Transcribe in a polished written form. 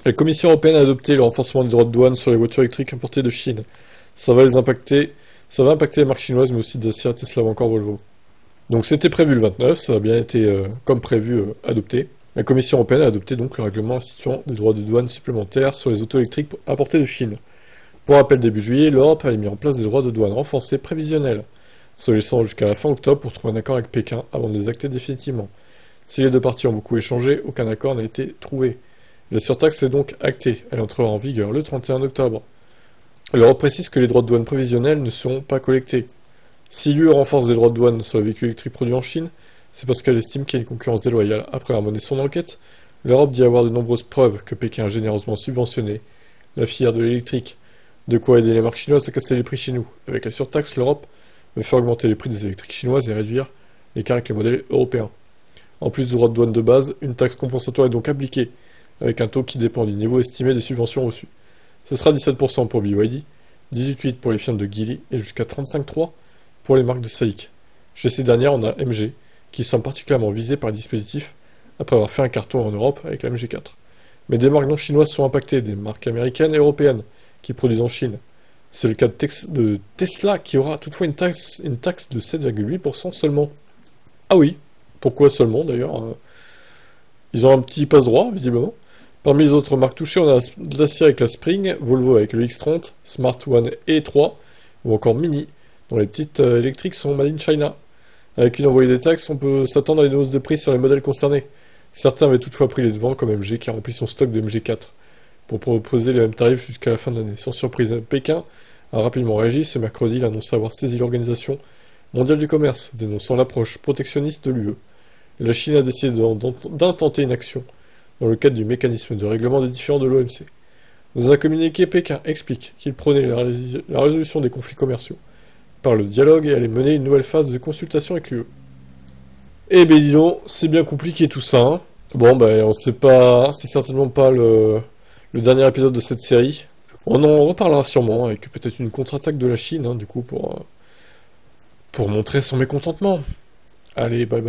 La Commission européenne a adopté le renforcement des droits de douane sur les voitures électriques importées de Chine. Ça va impacter les marques chinoises, mais aussi Dacia, Tesla ou encore Volvo. Donc c'était prévu le 29, ça a bien été, comme prévu, adopté. La Commission européenne a adopté donc le règlement instituant des droits de douane supplémentaires sur les autos électriques importées de Chine. Pour rappel, début juillet, l'Europe avait mis en place des droits de douane renforcés prévisionnels, se laissant jusqu'à la fin octobre pour trouver un accord avec Pékin avant de les acter définitivement. Si les deux parties ont beaucoup échangé, aucun accord n'a été trouvé. La surtaxe est donc actée, elle entrera en vigueur le 31 octobre. L'Europe précise que les droits de douane prévisionnels ne seront pas collectés. Si l'UE renforce des droits de douane sur les véhicules électriques produits en Chine, c'est parce qu'elle estime qu'il y a une concurrence déloyale. Après avoir mené son enquête, l'Europe dit avoir de nombreuses preuves que Pékin a généreusement subventionné la filière de l'électrique, de quoi aider les marques chinoises à casser les prix chez nous. Avec la surtaxe, l'Europe veut faire augmenter les prix des électriques chinoises et réduire l'écart avec les modèles européens. En plus du droit de douane de base, une taxe compensatoire est donc appliquée, avec un taux qui dépend du niveau estimé des subventions reçues. Ce sera 17% pour BYD, 18,8% pour les firmes de Geely et jusqu'à 35,3% pour les marques de SAIC. Chez ces dernières, on a MG, qui semble particulièrement visé par le dispositif après avoir fait un carton en Europe avec la MG4. Mais des marques non chinoises sont impactées, des marques américaines et européennes qui produisent en Chine. C'est le cas de Tesla qui aura toutefois une taxe de 7,8% seulement. Ah oui, pourquoi seulement d'ailleurs Ils ont un petit passe-droit, visiblement. Parmi les autres marques touchées, on a Dacia avec la Spring, Volvo avec le X30, Smart One E3, ou encore Mini, dont les petites électriques sont made in China. Avec une envolée des taxes, on peut s'attendre à une hausse de prix sur les modèles concernés. Certains avaient toutefois pris les devants, comme MG qui a rempli son stock de MG4, pour proposer les mêmes tarifs jusqu'à la fin de l'année. Sans surprise, Pékin a rapidement réagi. Ce mercredi, il annonce avoir saisi l'Organisation mondiale du commerce, dénonçant l'approche protectionniste de l'UE. La Chine a décidé d'intenter une action dans le cadre du mécanisme de règlement des différends de l'OMC. Dans un communiqué, Pékin explique qu'il prônait la résolution des conflits commerciaux par le dialogue et allait mener une nouvelle phase de consultation avec l'UE. Eh ben dis donc, c'est bien compliqué tout ça. Hein. Bon ben on sait pas, c'est certainement pas le dernier épisode de cette série. On en reparlera sûrement avec peut-être une contre-attaque de la Chine, hein, du coup pour montrer son mécontentement. Allez, bye bye.